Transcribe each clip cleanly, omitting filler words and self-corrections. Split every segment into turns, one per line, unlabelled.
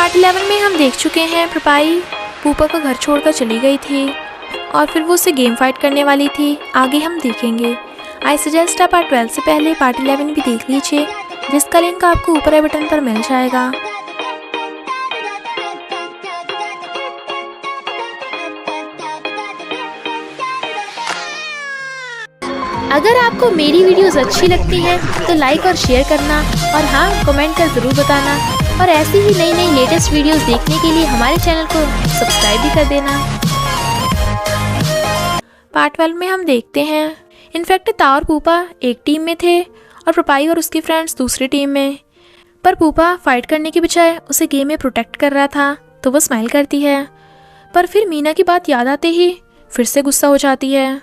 Part 11 में हम देख चुके हैं प्रपाई पूपा का घर छोड़कर चली गई थी और फिर वो उससे गेम फाइट करने वाली थी। आगे हम देखेंगे। आई सजेस्ट आप पार्ट 12 से पहले पार्ट 11 भी देख लीजिए, जिसका लिंक आपको ऊपर आई बटन पर मिल जाएगा। अगर आपको मेरी वीडियोस अच्छी लगती हैं तो लाइक और शेयर करना और हाँ कमेंट कर ज़रूर बताना, और ऐसी ही नई नई लेटेस्ट वीडियोस देखने के लिए हमारे चैनल को सब्सक्राइब भी कर देना। पार्ट 12 में हम देखते हैं इनफैक्ट ता और पूपा एक टीम में थे और प्रपाई और उसकी फ्रेंड्स दूसरी टीम में। पर पूपा फाइट करने के बजाय उसे गेम में प्रोटेक्ट कर रहा था तो वो स्माइल करती है, पर फिर मीना की बात याद आते ही फिर से गुस्सा हो जाती है।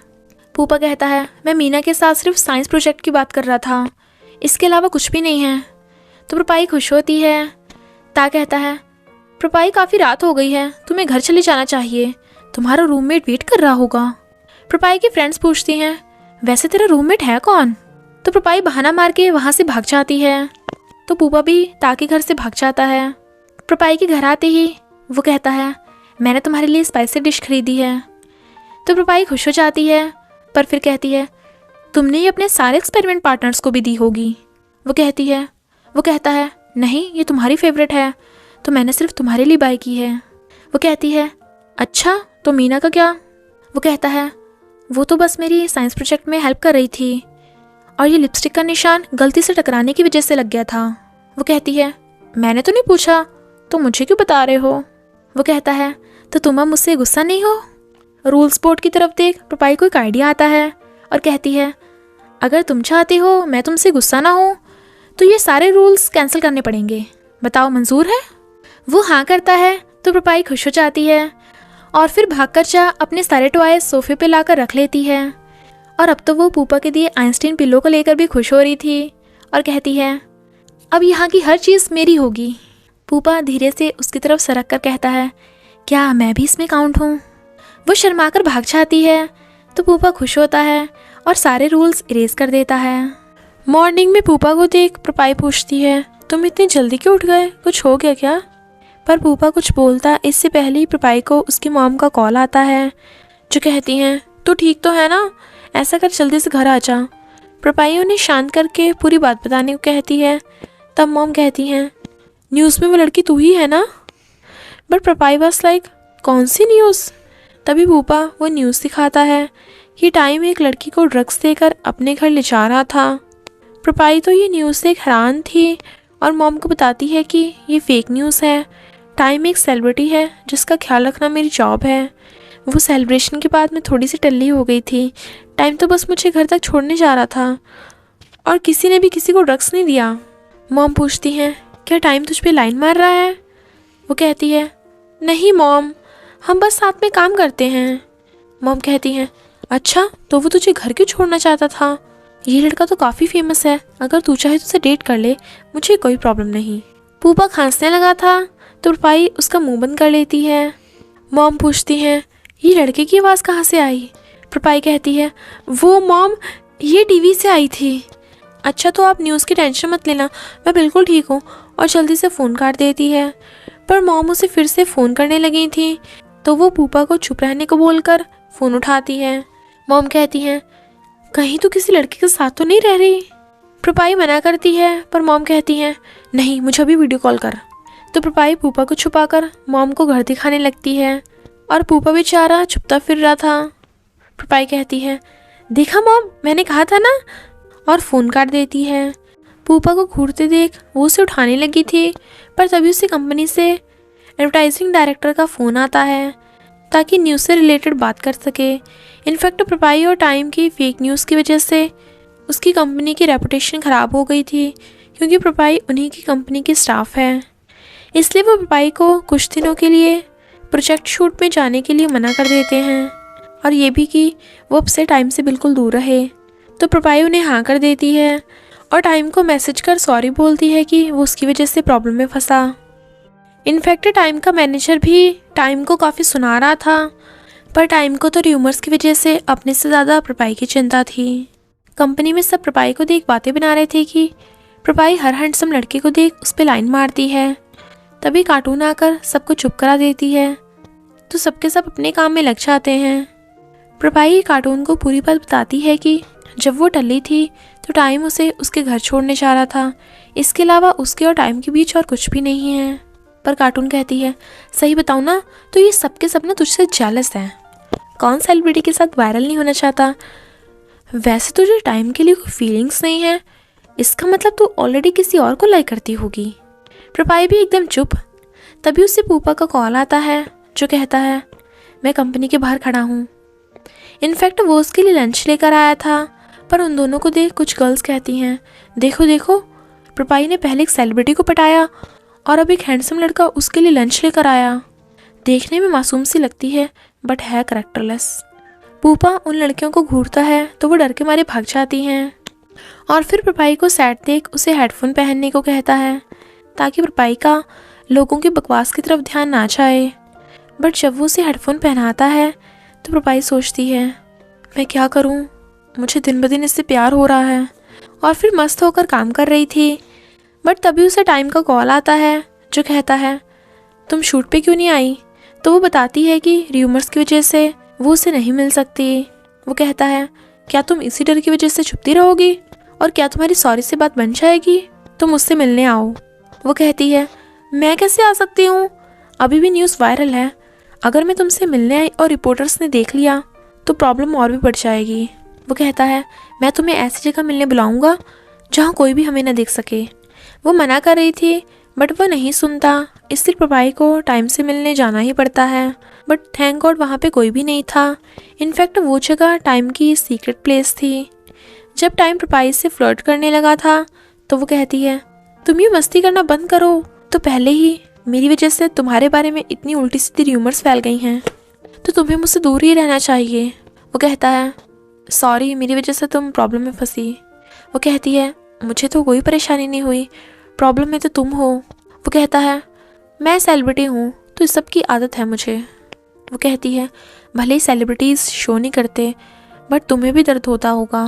पूपा कहता है मैं मीना के साथ सिर्फ साइंस प्रोजेक्ट की बात कर रहा था, इसके अलावा कुछ भी नहीं है। तो प्रपाई खुश होती है। ता कहता है प्रपाई काफ़ी रात हो गई है, तुम्हें घर चले जाना चाहिए, तुम्हारा रूममेट वेट कर रहा होगा। प्रपाई की फ्रेंड्स पूछती हैं वैसे तेरा रूममेट है कौन। तो प्रपाई बहाना मार के वहाँ से भाग जाती है। तो पूपा भी ता के घर से भाग जाता है। प्रपाई के घर आते ही वो कहता है मैंने तुम्हारे लिए स्पाइसी डिश खरीदी है। तो प्रपाई खुश हो जाती है, पर फिर कहती है तुमने ये अपने सारे एक्सपेरिमेंट पार्टनर्स को भी दी होगी। वो कहता है नहीं ये तुम्हारी फेवरेट है तो मैंने सिर्फ तुम्हारे लिए बाय की है। वो कहती है अच्छा तो मीना का क्या। वो कहता है वो तो बस मेरी साइंस प्रोजेक्ट में हेल्प कर रही थी और ये लिपस्टिक का निशान गलती से टकराने की वजह से लग गया था। वो कहती है मैंने तो नहीं पूछा, तो मुझे क्यों बता रहे हो। वो कहता है तो तुम अब मुझसे गुस्सा नहीं हो। रूल्स बोर्ड की तरफ देख प्रपाई को एक आइडिया आता है और कहती है अगर तुम चाहती हो मैं तुमसे गुस्सा ना हो तो ये सारे रूल्स कैंसिल करने पड़ेंगे, बताओ मंजूर है। वो हाँ करता है तो प्रपाई खुश हो जाती है और फिर भागकर जा अपने सारे टॉय सोफे पे लाकर रख लेती है। और अब तो वो पूपा के दिए आइंस्टीन पिल्लो को लेकर भी खुश हो रही थी और कहती है अब यहाँ की हर चीज़ मेरी होगी। पूपा धीरे से उसकी तरफ सरक कर कहता है क्या मैं भी इसमें काउंट हूँ। वो शर्माकर भाग जाती है तो पूपा खुश होता है और सारे रूल्स इरेज कर देता है। मॉर्निंग में पूपा को देख प्रपाई पूछती है तुम इतनी जल्दी क्यों उठ गए, कुछ हो गया क्या। पर पूपा कुछ बोलता इससे पहले ही प्रपाई को उसकी मॉम का कॉल आता है जो कहती हैं तू ठीक तो है ना, ऐसा कर जल्दी से घर आ जा। प्रपाई उन्हें शांत करके पूरी बात बताने को कहती है। तब मॉम कहती हैं न्यूज़ में वो लड़की तू ही है ना। बट प्रपाई बस लाइक कौन सी न्यूज़। तभी पूपा वो न्यूज़ दिखाता है कि टाइम एक लड़की को ड्रग्स देकर अपने घर ले जा रहा था। प्रपाई तो ये न्यूज़ से हैरान थी और मॉम को बताती है कि ये फेक न्यूज़ है। टाइम एक सेलिब्रिटी है जिसका ख्याल रखना मेरी जॉब है। वो सेलिब्रेशन के बाद मैं थोड़ी सी टल्ली हो गई थी। टाइम तो बस मुझे घर तक छोड़ने जा रहा था और किसी ने भी किसी को ड्रग्स नहीं दिया। मॉम पूछती हैं क्या टाइम तुझ पे लाइन मार रहा है। वो कहती है नहीं मॉम, हम बस साथ में काम करते हैं। मॉम कहती हैं अच्छा तो वो तुझे घर क्यों छोड़ना चाहता था। ये लड़का तो काफ़ी फेमस है, अगर तू चाहे तो उसे डेट कर ले, मुझे कोई प्रॉब्लम नहीं। पूपा खांसने लगा था तो प्रपाई उसका मुंह बंद कर लेती है। मॉम पूछती हैं ये लड़के की आवाज़ कहाँ से आई। प्रपाई कहती है वो मॉम ये टीवी से आई थी। अच्छा तो आप न्यूज़ की टेंशन मत लेना, मैं बिल्कुल ठीक हूँ, और जल्दी से फ़ोन काट देती है। पर मॉम उसे फिर से फ़ोन करने लगी थी तो वो पूपा को चुप रहने को बोलकर फ़ोन उठाती है। मॉम कहती हैं कहीं तो किसी लड़के के साथ तो नहीं रह रही। प्रपाई मना करती है पर मॉम कहती हैं नहीं मुझे अभी वीडियो कॉल कर। तो प्रपाई पूपा को छुपाकर मॉम को घर दिखाने लगती है और पूपा बेचारा छुपता फिर रहा था। प्रपाई कहती है देखा मॉम मैंने कहा था ना, और फ़ोन काट देती है। पूपा को घूरते देख वो उसे उठाने लगी थी, पर तभी उसी कंपनी से एडवर्टाइजिंग डायरेक्टर का फ़ोन आता है ताकि न्यूज़ से रिलेटेड बात कर सके। इनफैक्ट प्रपाई और टाइम की फेक न्यूज़ की वजह से उसकी कंपनी की रेपुटेशन ख़राब हो गई थी, क्योंकि प्रपाई उन्हीं की कंपनी की स्टाफ है। इसलिए वो प्रपाई को कुछ दिनों के लिए प्रोजेक्ट शूट में जाने के लिए मना कर देते हैं, और ये भी कि वो अब से टाइम से बिल्कुल दूर रहे। तो प्रपाई उन्हें हाँ कर देती है और टाइम को मैसेज कर सॉरी बोलती है कि वो उसकी वजह से प्रॉब्लम में फंसा। इनफैक्ट टाइम का मैनेजर भी टाइम को काफ़ी सुना रहा था, पर टाइम को तो र्यूमर्स की वजह से अपने से ज़्यादा प्रपाई की चिंता थी। कंपनी में सब प्रपाई को देख बातें बना रहे थे कि प्रपाई हर हैंडसम लड़के को देख उस पर लाइन मारती है। तभी कार्टून आकर सबको चुप करा देती है, तो सबके सब अपने काम में लग जाते हैं। प्रभाई कार्टून को पूरी बात बताती है कि जब वो टल्ली थी तो टाइम उसे उसके घर छोड़ने जा रहा था, इसके अलावा उसके और टाइम के बीच और कुछ भी नहीं है। पर कार्टून कहती है, सही बताऊँ ना तो ये सबके सब ना तुझसे जेलस हैं। कौन सेलिब्रिटी के साथ वायरल नहीं होना चाहता? वैसे तुझे टाइम के लिए कोई फीलिंग्स नहीं है, इसका मतलब तू ऑलरेडी किसी और को लाइक करती होगी। प्रपाई भी एकदम चुप। तभी उससे पूपा का कॉल आता है जो कहता है, मैं कंपनी के बाहर खड़ा हूँ। इनफैक्ट वो उसके लिए लंच लेकर आया था, पर उन दोनों को देख कुछ गर्ल्स कहती हैं, देखो देखो, प्रपाई ने पहले एक सेलिब्रिटी को पटाया और अब एक हैंडसम लड़का उसके लिए लंच लेकर आया। देखने में मासूम सी लगती है बट है करैक्टरलेस। पूपा उन लड़कियों को घूरता है तो वो डर के मारे भाग जाती हैं और फिर प्रपाई को सैड देख उसे हेडफोन पहनने को कहता है ताकि प्रपाई का लोगों की बकवास की तरफ ध्यान ना जाए। बट जब वो उसे हेडफोन पहनाता है तो प्रपाई सोचती है, मैं क्या करूं, मुझे दिन ब दिन इससे प्यार हो रहा है। और फिर मस्त होकर काम कर रही थी। बट तभी उसे टाइम का कॉल आता है जो कहता है, तुम शूट पे क्यों नहीं आई? तो वो बताती है कि र्यूमर्स की वजह से वो उसे नहीं मिल सकती। वो कहता है, क्या तुम इसी डर की वजह से छुपती रहोगी और क्या तुम्हारी सॉरी से बात बन जाएगी? तुम मुझसे मिलने आओ। वो कहती है, मैं कैसे आ सकती हूँ, अभी भी न्यूज़ वायरल है, अगर मैं तुमसे मिलने आई और रिपोर्टर्स ने देख लिया तो प्रॉब्लम और भी बढ़ जाएगी। वो कहता है, मैं तुम्हें ऐसी जगह मिलने बुलाऊंगा जहाँ कोई भी हमें न देख सके। वो मना कर रही थी बट वो नहीं सुनता, इसलिए प्रभाई को टाइम से मिलने जाना ही पड़ता है। बट थैंक गॉड वहाँ पे कोई भी नहीं था। इनफैक्ट वो जगह टाइम की सीक्रेट प्लेस थी। जब टाइम प्रभाई से फ्लर्ट करने लगा था तो वो कहती है, तुम ये मस्ती करना बंद करो, तो पहले ही मेरी वजह से तुम्हारे बारे में इतनी उल्टी सीधी र्यूमर्स फैल गई हैं, तो तुम्हें मुझसे दूर ही रहना चाहिए। वो कहता है, सॉरी, मेरी वजह से तुम प्रॉब्लम में फंसी। वो कहती है, मुझे तो कोई परेशानी नहीं हुई, प्रॉब्लम में तो तुम हो। वो कहता है, मैं सेलिब्रिटी हूँ तो इस सब की आदत है मुझे। वो कहती है, भले ही सेलिब्रिटीज़ शो नहीं करते बट तुम्हें भी दर्द होता होगा।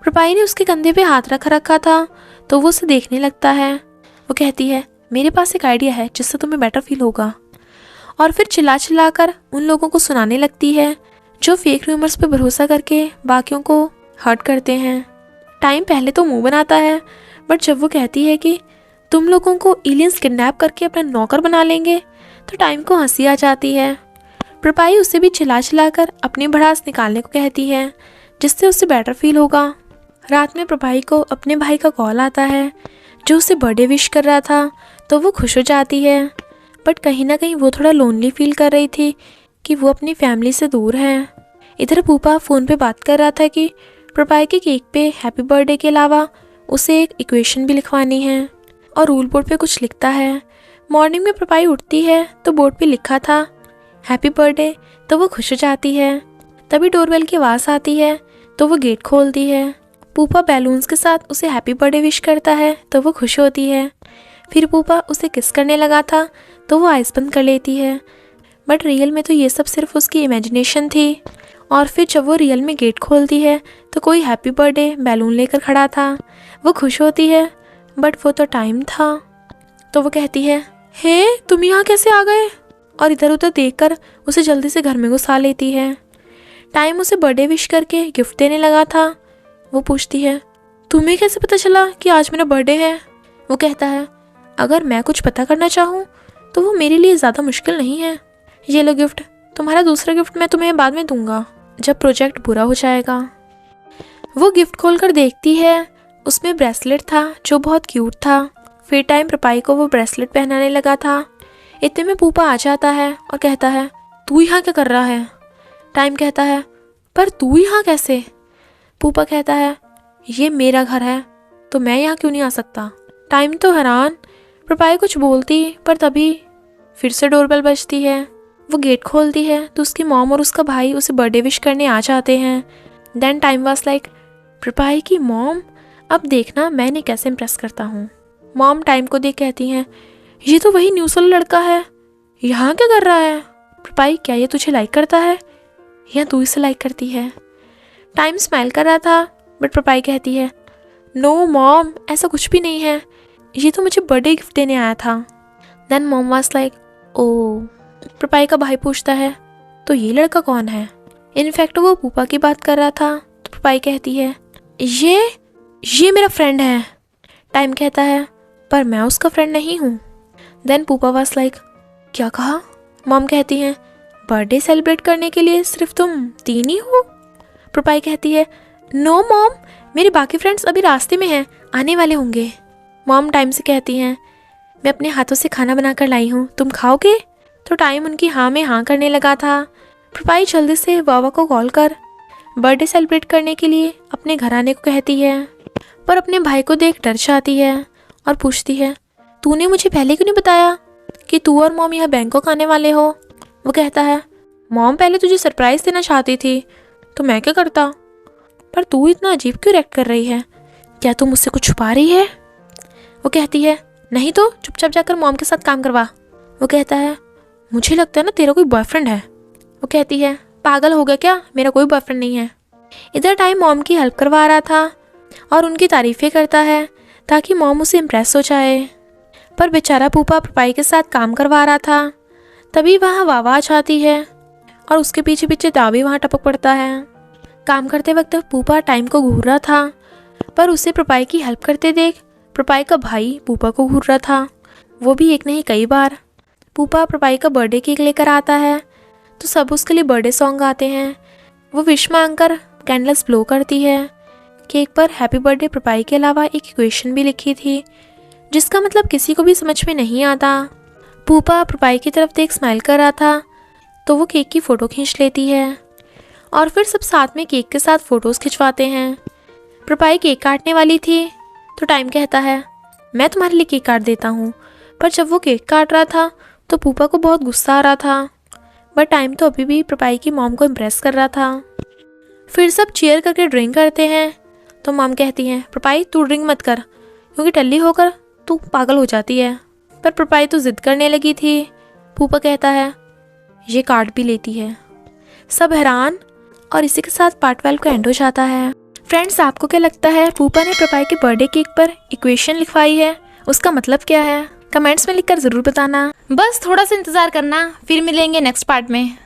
प्रपाई ने उसके कंधे पे हाथ रखा था तो वो उसे देखने लगता है। वो कहती है, मेरे पास एक आइडिया है जिससे तुम्हें बेटर फील होगा। और फिर चिल्ला कर उन लोगों को सुनाने लगती है जो फेक रूमर्स पे भरोसा करके बाकियों को हर्ट करते हैं। टाइम पहले तो मुंह बनाता है बट जब वो कहती है कि तुम लोगों को एलियंस किडनैप करके अपना नौकर बना लेंगे तो टाइम को हंसी आ जाती है। प्रपाई उसे भी चिल्ला कर अपनी भड़ास निकालने को कहती है जिससे उसे बेटर फील होगा। रात में प्रपाई को अपने भाई का कॉल आता है जो उसे बर्थडे विश कर रहा था तो वो खुश हो जाती है। बट कहीं ना कहीं वो थोड़ा लोनली फील कर रही थी कि वो अपनी फैमिली से दूर है। इधर पूपा फ़ोन पे बात कर रहा था कि प्रपाई के केक पे हैप्पी बर्थडे के अलावा उसे एक इक्वेशन भी लिखवानी है और रूल बोर्ड पे कुछ लिखता है। मॉर्निंग में प्रपाई उठती है तो बोर्ड पे लिखा था हैप्पी बर्थडे, तो वो खुश हो जाती है। तभी डोरबेल की आवाज़ आती है तो वो गेट खोलती है। पूपा बैलून्स के साथ उसे हैप्पी बर्थडे विश करता है तो वो खुश होती है। फिर पूपा उसे किस करने लगा था तो वो आइस बंद कर लेती है। बट रियल में तो ये सब सिर्फ उसकी इमेजिनेशन थी। और फिर जब वो रियल में गेट खोलती है तो कोई हैप्पी बर्थडे बैलून लेकर खड़ा था। वो खुश होती है बट वो तो टाइम था। तो वो कहती है, हे तुम यहाँ कैसे आ गए? और इधर उधर देखकर उसे जल्दी से घर में घुसा लेती है। टाइम उसे बर्थडे विश करके गिफ्ट देने लगा था। वो पूछती है, तुम्हें कैसे पता चला कि आज मेरा बर्थडे है? वो कहता है, अगर मैं कुछ पता करना चाहूँ तो वो मेरे लिए ज़्यादा मुश्किल नहीं है। ये लो गिफ्ट, तुम्हारा दूसरा गिफ्ट मैं तुम्हें बाद में दूंगा जब प्रोजेक्ट पूरा हो जाएगा। वो गिफ्ट खोलकर देखती है, उसमें ब्रेसलेट था जो बहुत क्यूट था। फिर टाइम प्रपाई को वो ब्रेसलेट पहनाने लगा था। इतने में पूपा आ जाता है और कहता है, तू यहाँ क्या कर रहा है? टाइम कहता है, पर तू यहाँ कैसे? पूपा कहता है, ये मेरा घर है तो मैं यहाँ क्यों नहीं आ सकता? टाइम तो हैरान। प्रपाई कुछ बोलती पर तभी फिर से डोरबेल बजती है। वो गेट खोलती है तो उसकी मॉम और उसका भाई उसे बर्थडे विश करने आ जाते हैं। देन टाइम वाज लाइक, प्रपाई की मॉम, अब देखना मैं इन्हें कैसे इम्प्रेस करता हूँ। मॉम टाइम को देख कहती हैं, ये तो वही न्यूज़ वाला लड़का है, यहाँ क्या कर रहा है? प्रपाई, क्या ये तुझे लाइक करता है या तू इसे लाइक करती है? टाइम स्माइल कर रहा था बट प्रपाई कहती है, नो मॉम, ऐसा कुछ भी नहीं है, ये तो मुझे बर्थडे गिफ्ट देने आया था। Then mom was like oh. प्रपाई का भाई पूछता है तो ये लड़का कौन है? इनफैक्ट वो पूपा की बात कर रहा था। तो प्रपाई कहती है ये मेरा फ्रेंड है। टाइम कहता है पर मैं उसका फ्रेंड नहीं हूँ। देन पूपा वाज लाइक क्या कहा? मॉम कहती है बर्थडे सेलिब्रेट करने के लिए सिर्फ तुम 3 ही हो? प्रपाई कहती है नो मॉम, मेरे बाकी फ्रेंड्स अभी रास्ते में हैं, आने वाले होंगे। मॉम टाइम से कहती हैं मैं अपने हाथों से खाना बनाकर लाई हूँ, तुम खाओगे? तो टाइम उनकी हाँ में हाँ करने लगा था। प्रपाई जल्दी से वावा को कॉल कर बर्थडे सेलिब्रेट करने के लिए अपने घर आने को कहती है, पर अपने भाई को देख डर जाती है और पूछती है तूने मुझे पहले क्यों नहीं बताया कि तू और मॉम यहाँ बैंकॉक आने वाले हो? वो कहता है मॉम पहले तुझे सरप्राइज़ देना चाहती थी तो मैं क्या करता, पर तू इतना अजीब क्यों रिएक्ट कर रही है? क्या तू मुझसे कुछ छुपा रही है? वो कहती है नहीं तो चुपचाप जाकर मॉम के साथ काम करवा। वो कहता है मुझे लगता है ना तेरा कोई बॉयफ्रेंड है। वो कहती है पागल हो गया क्या, मेरा कोई बॉयफ्रेंड नहीं है। इधर टाइम मॉम की हेल्प करवा रहा था और उनकी तारीफ़ें करता है ताकि मॉम उसे इम्प्रेस हो जाए, पर बेचारा पूपा प्रपाई के साथ काम करवा रहा था। तभी वहाँ वावा आ जाती है और उसके पीछे पीछे दावी वहाँ टपक पड़ता है। काम करते वक्त पूपा टाइम को घूर रहा था, पर उसे प्रपाई की हेल्प करते देख प्रपाई का भाई पूपा को घूर रहा था, वो भी एक नहीं कई बार। पूपा प्रपाई का बर्थडे केक लेकर आता है तो सब उसके लिए बर्थडे सॉन्ग गाते हैं। वो विश मांगकर कैंडल्स ब्लो करती है। केक पर हैप्पी बर्थडे प्रपाई के अलावा एक इक्वेशन भी लिखी थी जिसका मतलब किसी को भी समझ में नहीं आता। पूपा प्रपाई की तरफ देख स्माइल कर रहा था तो वो केक की फ़ोटो खींच लेती है और फिर सब साथ में केक के साथ फ़ोटोज़ खिंचवाते हैं। प्रपाई केक काटने वाली थी तो टाइम कहता है मैं तुम्हारे लिए केक काट देता हूँ, पर जब वो केक काट रहा था तो पूपा को बहुत गुस्सा आ रहा था, बट टाइम तो अभी भी प्रपाई की मॉम को इम्प्रेस कर रहा था। फिर सब चीयर करके ड्रिंक करते हैं तो मॉम कहती हैं प्रपाई तू ड्रिंक मत कर क्योंकि टल्ली होकर तू पागल हो जाती है, पर प्रपाई तो ज़िद करने लगी थी। पूपा कहता है ये काट भी लेती है। सब हैरान और इसी के साथ पार्ट 12 का एंड हो जाता है। फ्रेंड्स आपको क्या लगता है पूपा ने प्रपाई के बर्थडे केक पर इक्वेशन लिखवाई है, उसका मतलब क्या है? कमेंट्स में लिखकर ज़रूर बताना।
बस थोड़ा सा इंतज़ार करना, फिर मिलेंगे नेक्स्ट पार्ट में।